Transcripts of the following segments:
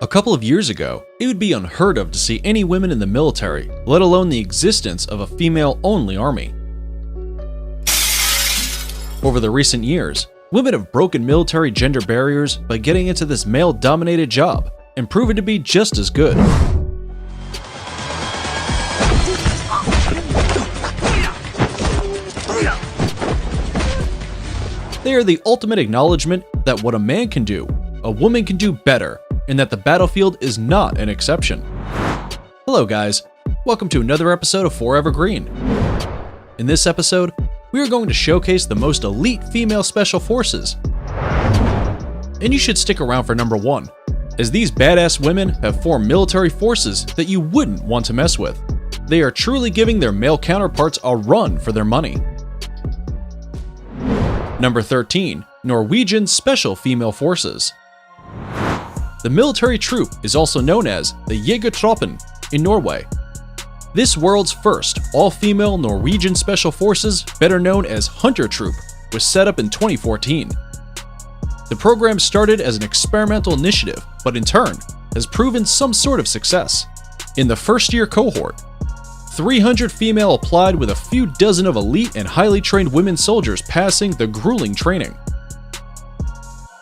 A couple of years ago, it would be unheard of to see any women in the military, let alone the existence of a female-only army. Over the recent years, women have broken military gender barriers by getting into this male-dominated job and proven to be just as good. They are the ultimate acknowledgement that what a man can do, a woman can do better, and that the battlefield is not an exception. Hello guys, welcome to another episode of Forever Green. In this episode, we are going to showcase the most elite female special forces. And you should stick around for number 1, as these badass women have formed military forces that you wouldn't want to mess with. They are truly giving their male counterparts a run for their money. Number 13, Norwegian Special Female Forces. The military troop is also known as the Jegertroppen in Norway. This world's first all-female Norwegian Special Forces, better known as Hunter Troop, was set up in 2014. The program started as an experimental initiative, but in turn, has proven some sort of success. In the first-year cohort, 300 female applied, with a few dozen of elite and highly trained women soldiers passing the grueling training.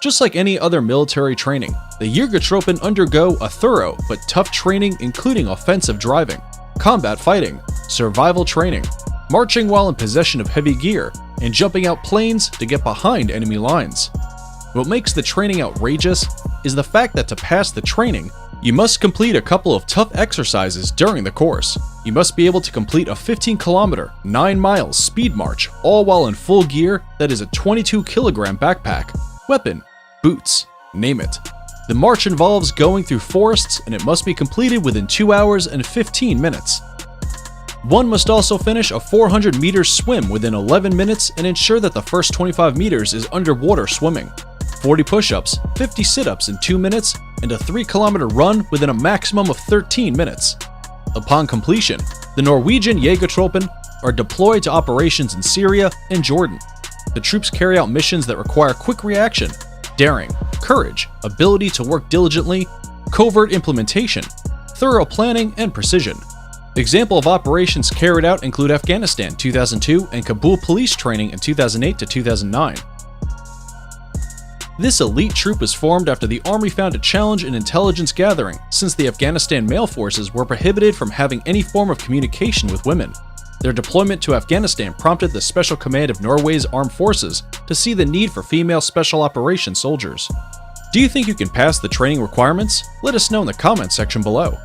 Just like any other military training, the Jegertroppen undergo a thorough but tough training including offensive driving, combat fighting, survival training, marching while in possession of heavy gear, and jumping out planes to get behind enemy lines. What makes the training outrageous is the fact that to pass the training, you must complete a couple of tough exercises during the course. You must be able to complete a 15-kilometer, 9-mile speed march, all while in full gear that is a 22-kilogram backpack, weapon, boots, name it. The march involves going through forests, and it must be completed within 2 hours and 15 minutes. One must also finish a 400-meter swim within 11 minutes and ensure that the first 25 meters is underwater swimming. 40 push-ups, 50 sit-ups in 2 minutes, and a 3-kilometer run within a maximum of 13 minutes. Upon completion, the Norwegian Jegertroppen are deployed to operations in Syria and Jordan. The troops carry out missions that require quick reaction, daring, courage, ability to work diligently, covert implementation, thorough planning, and precision. Example of operations carried out include Afghanistan 2002 and Kabul police training in 2008 to 2009. This elite troop was formed after the Army found a challenge in intelligence gathering, since the Afghanistan male forces were prohibited from having any form of communication with women. Their deployment to Afghanistan prompted the Special Command of Norway's Armed Forces to see the need for female Special Operations soldiers. Do you think you can pass the training requirements? Let us know in the comments section below.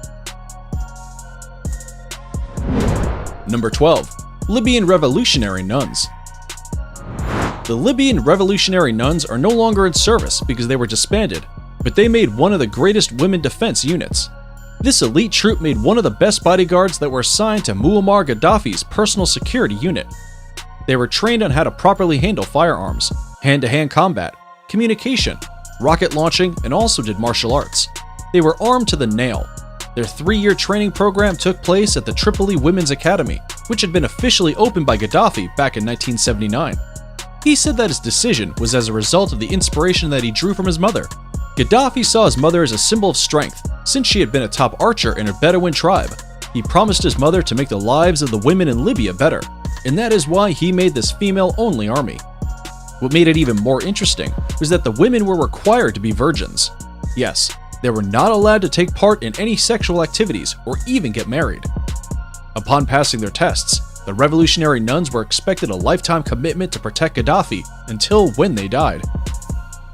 Number 12, Libyan Revolutionary Nuns. The Libyan Revolutionary Nuns are no longer in service because they were disbanded, but they made one of the greatest women defense units. This elite troop made one of the best bodyguards that were assigned to Muammar Gaddafi's personal security unit. They were trained on how to properly handle firearms, hand-to-hand combat, communication, rocket launching, and also did martial arts. They were armed to the nail. Their 3-year training program took place at the Tripoli Women's Academy, which had been officially opened by Gaddafi back in 1979. He said that his decision was as a result of the inspiration that he drew from his mother. Gaddafi saw his mother as a symbol of strength, since she had been a top archer in a Bedouin tribe. He promised his mother to make the lives of the women in Libya better, and that is why he made this female-only army. What made it even more interesting was that the women were required to be virgins. Yes, they were not allowed to take part in any sexual activities or even get married. Upon passing their tests, the revolutionary nuns were expected a lifetime commitment to protect Gaddafi until when they died.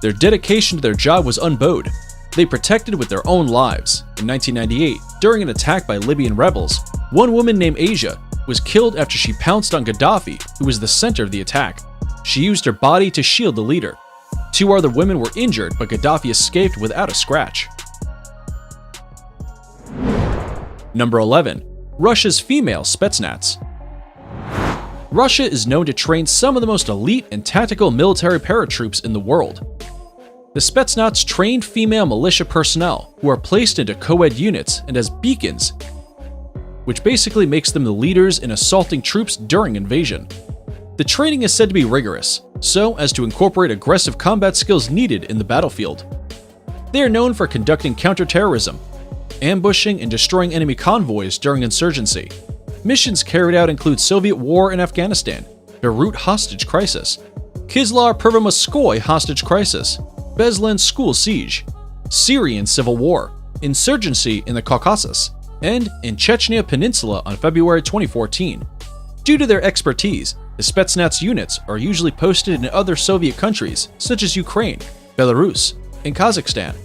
Their dedication to their job was unbowed. They protected with their own lives. In 1998, during an attack by Libyan rebels, one woman named Asia was killed after she pounced on Gaddafi, who was the center of the attack. She used her body to shield the leader. 2 other women were injured, but Gaddafi escaped without a scratch. Number 11, Russia's female Spetsnaz. Russia is known to train some of the most elite and tactical military paratroops in the world. The Spetsnaz train female militia personnel who are placed into co-ed units and as beacons, which basically makes them the leaders in assaulting troops during invasion. The training is said to be rigorous, so as to incorporate aggressive combat skills needed in the battlefield. They are known for conducting counterterrorism, ambushing and destroying enemy convoys during insurgency. Missions carried out include Soviet War in Afghanistan, Beirut hostage crisis, Kislar Pervomoskoy hostage crisis, Beslan school siege, Syrian civil war, insurgency in the Caucasus, and in Chechnya Peninsula on February 2014. Due to their expertise, the Spetsnaz units are usually posted in other Soviet countries such as Ukraine, Belarus, and Kazakhstan.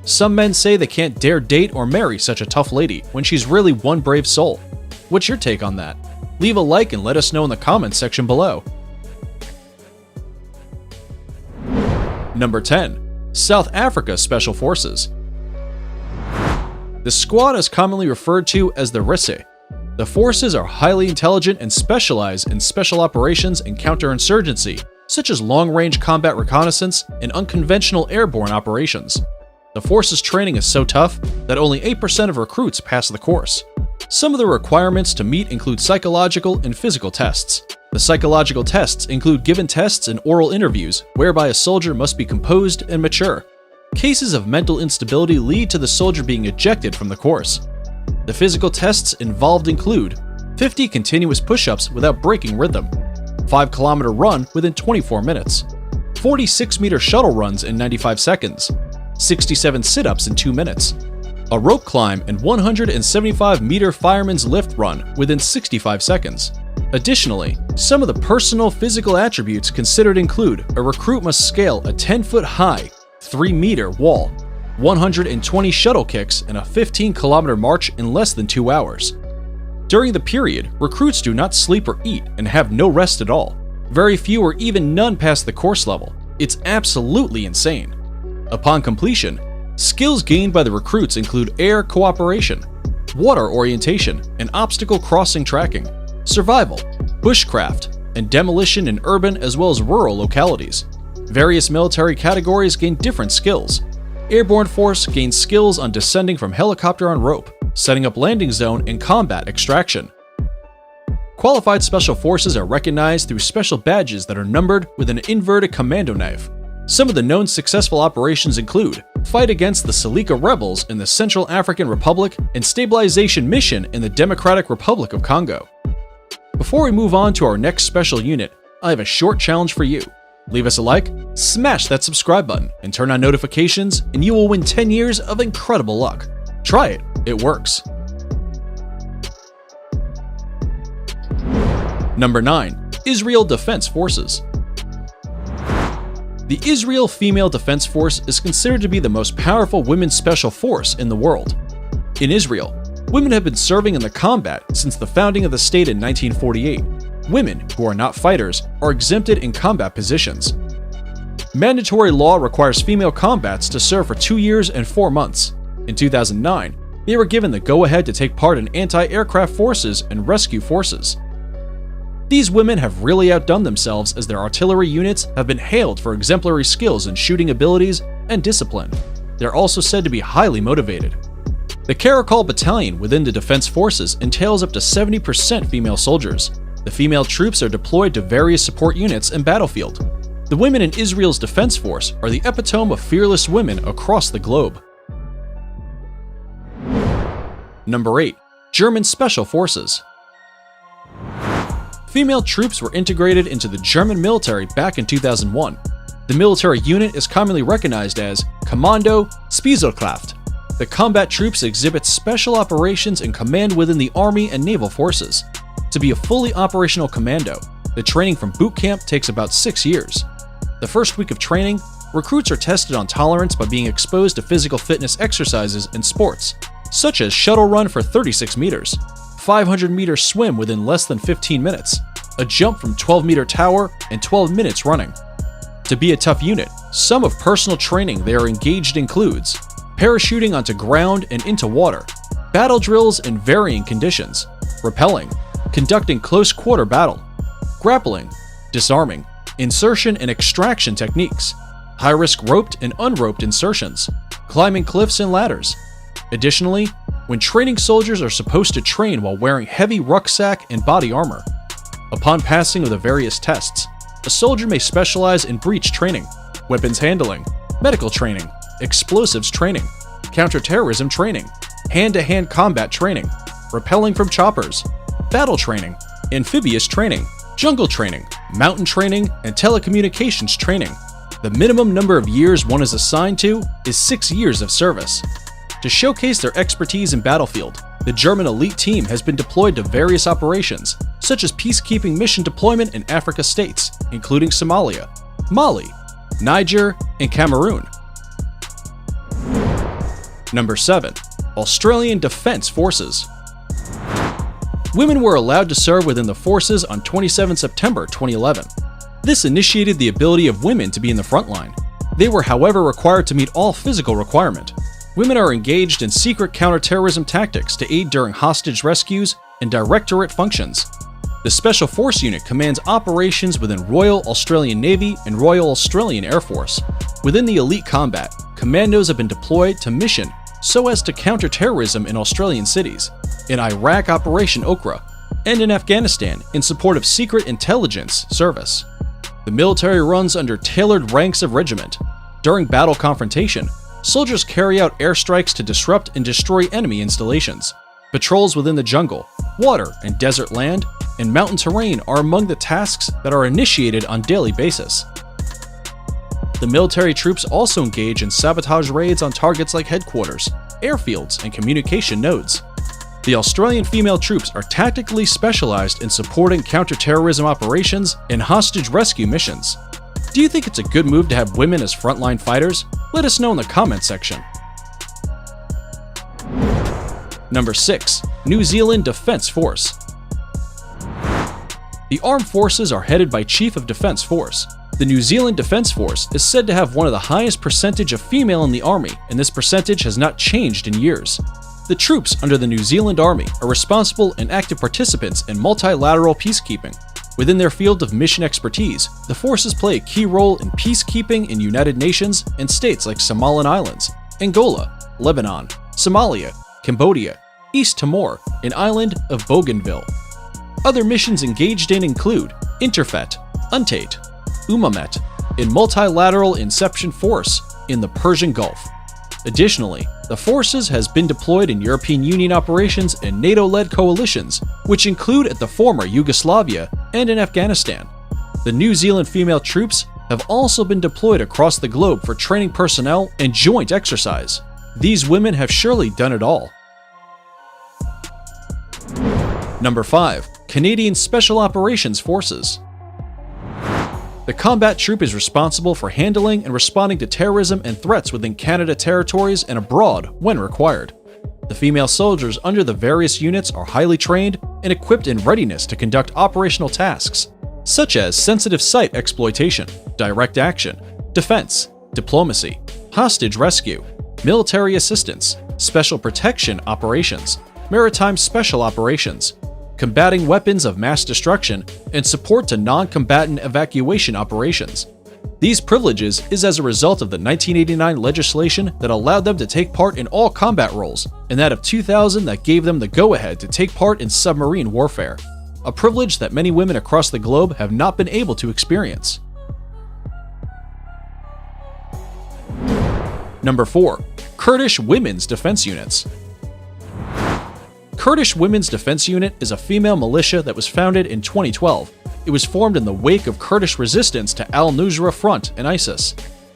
Some men say they can't dare date or marry such a tough lady when she's really one brave soul. What's your take on that? Leave a like and let us know in the comments section below. Number 10. South Africa Special Forces. The squad is commonly referred to as the Risse. The forces are highly intelligent and specialize in special operations and counterinsurgency, such as long-range combat reconnaissance and unconventional airborne operations. The force's training is so tough that only 8% of recruits pass the course. Some of the requirements to meet include psychological and physical tests. The psychological tests include given tests and oral interviews, whereby a soldier must be composed and mature. Cases of mental instability lead to the soldier being ejected from the course. The physical tests involved include 50 continuous push-ups without breaking rhythm, 5-kilometer run within 24 minutes, 46-meter shuttle runs in 95 seconds, 67 sit-ups in 2 minutes, a rope climb and 175-meter fireman's lift run within 65 seconds. Additionally, some of the personal physical attributes considered include a recruit must scale a 10-foot-high, 3-meter wall, 120 shuttle kicks, and a 15-kilometer march in less than 2 hours. During the period, recruits do not sleep or eat and have no rest at all. Very few or even none pass the course level. It's absolutely insane. Upon completion, skills gained by the recruits include air cooperation, water orientation and obstacle crossing tracking, survival, bushcraft, and demolition in urban as well as rural localities. Various military categories gain different skills. Airborne Force gains skills on descending from helicopter on rope, setting up landing zone, and combat extraction. Qualified Special Forces are recognized through special badges that are numbered with an inverted commando knife. Some of the known successful operations include fight against the Seleka rebels in the Central African Republic and stabilization mission in the Democratic Republic of Congo. Before we move on to our next special unit, I have a short challenge for you. Leave us a like, smash that subscribe button, and turn on notifications, and you will win 10 years of incredible luck. Try it, it works. Number 9. Israel Defense Forces. The Israel Female Defense Force is considered to be the most powerful women's special force in the world. In Israel, women have been serving in the combat since the founding of the state in 1948. Women who are not fighters are exempted in combat positions. Mandatory law requires female combats to serve for 2 years and 4 months. In 2009, they were given the go-ahead to take part in anti-aircraft forces and rescue forces. These women have really outdone themselves as their artillery units have been hailed for exemplary skills in shooting abilities and discipline. They're also said to be highly motivated. The Karakol Battalion within the Defense Forces entails up to 70% female soldiers. The female troops are deployed to various support units and battlefield. The women in Israel's Defense Force are the epitome of fearless women across the globe. Number 8. German Special Forces. Female troops were integrated into the German military back in 2001. The military unit is commonly recognized as Kommando Spezialkraft. The combat troops exhibit special operations and command within the Army and Naval Forces. To be a fully operational commando, the training from boot camp takes about 6 years. The first week of training, recruits are tested on tolerance by being exposed to physical fitness exercises and sports, such as shuttle run for 36 meters, 500-meter swim within less than 15 minutes, a jump from 12-meter tower, and 12 minutes running. To be a tough unit, some of personal training they are engaged includes parachuting onto ground and into water, battle drills in varying conditions, rappelling, conducting close-quarter battle, grappling, disarming, insertion and extraction techniques, high-risk roped and unroped insertions, climbing cliffs and ladders. Additionally, when training, soldiers are supposed to train while wearing heavy rucksack and body armor. Upon passing of the various tests, a soldier may specialize in breach training, weapons handling, medical training, explosives training, counterterrorism training, hand-to-hand combat training, rappelling from choppers, battle training, amphibious training, jungle training, mountain training, and telecommunications training. The minimum number of years one is assigned to is 6 years of service. To showcase their expertise in battlefield, the German elite team has been deployed to various operations, such as peacekeeping mission deployment in Africa states, including Somalia, Mali, Niger, and Cameroon. Number 7. Australian Defence Forces. Women were allowed to serve within the forces on 27 September 2011. This initiated the ability of women to be in the front line. They were, however, required to meet all physical requirement. Women are engaged in secret counterterrorism tactics to aid during hostage rescues and directorate functions. The Special Force Unit commands operations within Royal Australian Navy and Royal Australian Air Force. Within the elite combat, commandos have been deployed to mission so as to counter terrorism in Australian cities, in Iraq Operation Okra, and in Afghanistan in support of secret intelligence service. The military runs under tailored ranks of regiment. During battle confrontation, soldiers carry out airstrikes to disrupt and destroy enemy installations. Patrols within the jungle, water and desert land, and mountain terrain are among the tasks that are initiated on daily basis. The military troops also engage in sabotage raids on targets like headquarters, airfields, and communication nodes. The Australian female troops are tactically specialized in supporting counterterrorism operations and hostage rescue missions. Do you think it's a good move to have women as frontline fighters? Let us know in the comments section. Number 6. New Zealand Defence Force. The armed forces are headed by Chief of Defence Force. The New Zealand Defence Force is said to have one of the highest percentage of female in the army, and this percentage has not changed in years. The troops under the New Zealand Army are responsible and active participants in multilateral peacekeeping. Within their field of mission expertise, the forces play a key role in peacekeeping in United Nations and states like Somalian Islands, Angola, Lebanon, Somalia, Cambodia, East Timor, and island of Bougainville. Other missions engaged in include Interfet, UNTAID, UMAMET, and Multilateral Inception Force in the Persian Gulf. Additionally, the forces has been deployed in European Union operations and NATO-led coalitions, which include at the former Yugoslavia and in Afghanistan. The New Zealand female troops have also been deployed across the globe for training personnel and joint exercise. These women have surely done it all. Number 5. Canadian Special Operations Forces. The combat troop is responsible for handling and responding to terrorism and threats within Canada territories and abroad when required. The female soldiers under the various units are highly trained and equipped in readiness to conduct operational tasks, such as sensitive site exploitation, direct action, defense, diplomacy, hostage rescue, military assistance, special protection operations, maritime special operations, combating weapons of mass destruction, and support to non-combatant evacuation operations. These privileges is as a result of the 1989 legislation that allowed them to take part in all combat roles, and that of 2000 that gave them the go-ahead to take part in submarine warfare, a privilege that many women across the globe have not been able to experience. Number 4. Kurdish Women's Defense Units. Kurdish Women's Defense Unit is a female militia that was founded in 2012. It was formed in the wake of Kurdish resistance to al-Nusra Front and ISIS.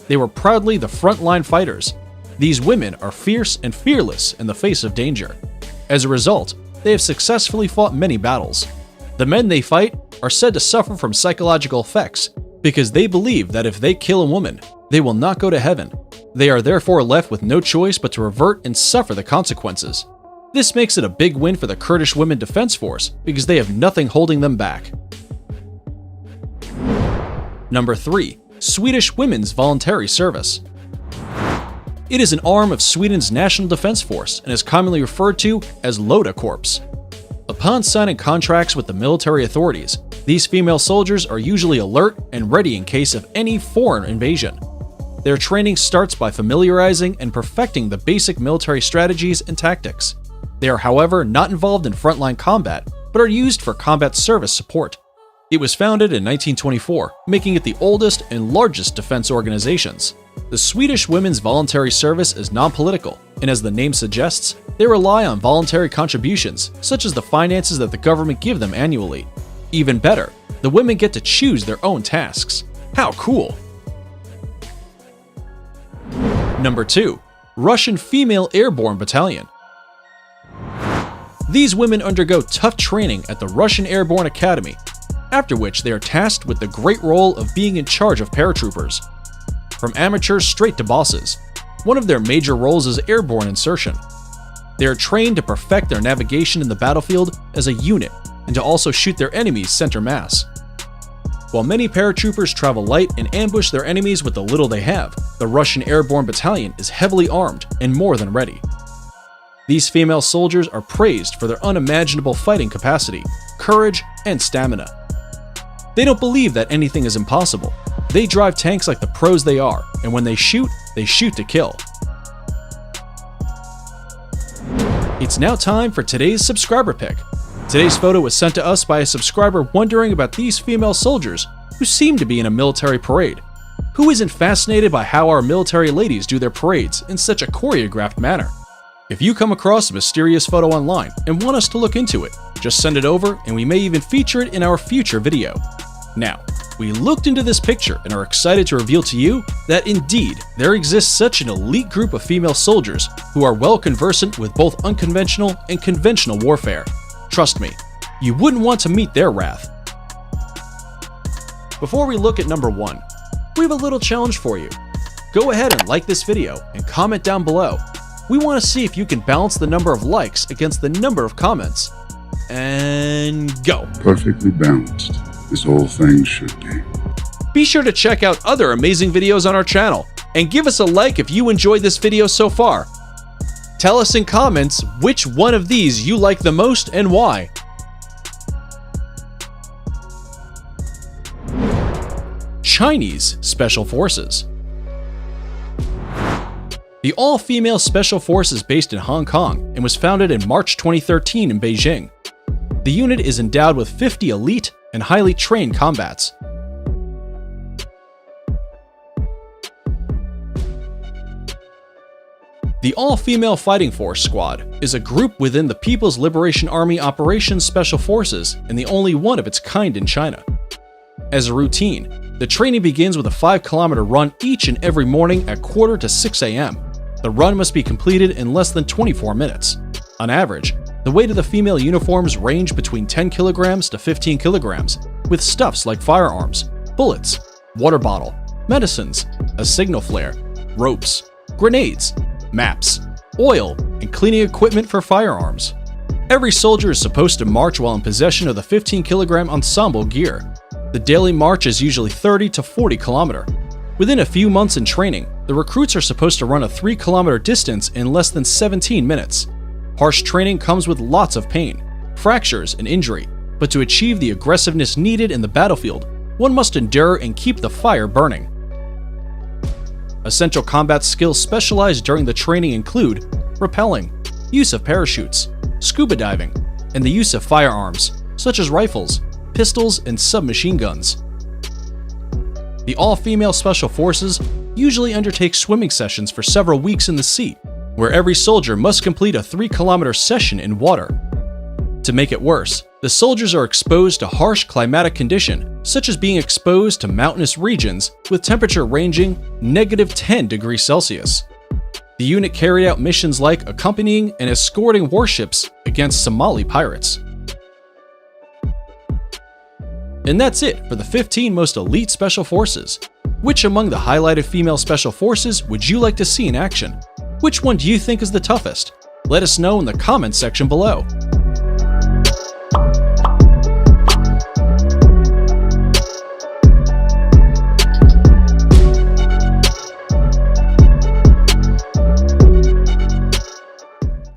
They were proudly the frontline fighters. These women are fierce and fearless in the face of danger. As a result, they have successfully fought many battles. The men they fight are said to suffer from psychological effects because they believe that if they kill a woman, they will not go to heaven. They are therefore left with no choice but to revert and suffer the consequences. This makes it a big win for the Kurdish Women Defense Force because they have nothing holding them back. Number 3. Swedish Women's Voluntary Service. It is an arm of Sweden's National Defense Force and is commonly referred to as Lota Corps. Upon signing contracts with the military authorities, these female soldiers are usually alert and ready in case of any foreign invasion. Their training starts by familiarizing and perfecting the basic military strategies and tactics. They are, however, not involved in frontline combat, but are used for combat service support. It was founded in 1924, making it the oldest and largest defense organizations. The Swedish Women's voluntary service is non-political, and as the name suggests, they rely on voluntary contributions, such as the finances that the government give them annually. Even better, the women get to choose their own tasks. How cool! Number 2. Russian Female Airborne Battalion. These women undergo tough training at the Russian Airborne Academy, after which they are tasked with the great role of being in charge of paratroopers. From amateurs straight to bosses, one of their major roles is airborne insertion. They are trained to perfect their navigation in the battlefield as a unit and to also shoot their enemies center mass. While many paratroopers travel light and ambush their enemies with the little they have, the Russian Airborne Battalion is heavily armed and more than ready. These female soldiers are praised for their unimaginable fighting capacity, courage, and stamina. They don't believe that anything is impossible. They drive tanks like the pros they are, and when they shoot to kill. It's now time for today's subscriber pick. Today's photo was sent to us by a subscriber wondering about these female soldiers who seem to be in a military parade. Who isn't fascinated by how our military ladies do their parades in such a choreographed manner? If you come across a mysterious photo online and want us to look into it, just send it over and we may even feature it in our future video. Now, we looked into this picture and are excited to reveal to you that indeed there exists such an elite group of female soldiers who are well conversant with both unconventional and conventional warfare. Trust me, you wouldn't want to meet their wrath. Before we look at number 1, we have a little challenge for you. Go ahead and like this video and comment down below. We want to see if you can balance the number of likes against the number of comments. And go! Perfectly balanced, as all things should be. Be sure to check out other amazing videos on our channel, and give us a like if you enjoyed this video so far. Tell us in comments which one of these you like the most and why. Chinese Special Forces. The all-female Special Force is based in Hong Kong and was founded in March 2013 in Beijing. The unit is endowed with 50 elite and highly trained combats. The All-Female Fighting Force Squad is a group within the People's Liberation Army Operations Special Forces and the only one of its kind in China. As a routine, the training begins with a 5-kilometer run each and every morning at 5:45 a.m. The run must be completed in less than 24 minutes. On average, the weight of the female uniforms range between 10 kilograms to 15 kilograms, with stuffs like firearms, bullets, water bottle, medicines, a signal flare, ropes, grenades, maps, oil, and cleaning equipment for firearms. Every soldier is supposed to march while in possession of the 15-kilogram ensemble gear. The daily march is usually 30 to 40 kilometer. Within a few months in training, the recruits are supposed to run a 3-kilometer distance in less than 17 minutes. Harsh training comes with lots of pain, fractures, and injury, but to achieve the aggressiveness needed in the battlefield, one must endure and keep the fire burning. Essential combat skills specialized during the training include rappelling, use of parachutes, scuba diving, and the use of firearms, such as rifles, pistols, and submachine guns. The all-female Special Forces usually undertake swimming sessions for several weeks in the sea, where every soldier must complete a 3-kilometer session in water. To make it worse, the soldiers are exposed to harsh climatic conditions, such as being exposed to mountainous regions with temperature ranging -10 degrees Celsius. The unit carried out missions like accompanying and escorting warships against Somali pirates. And that's it for the 15 most elite Special Forces. Which among the highlighted female Special Forces would you like to see in action? Which one do you think is the toughest? Let us know in the comments section below.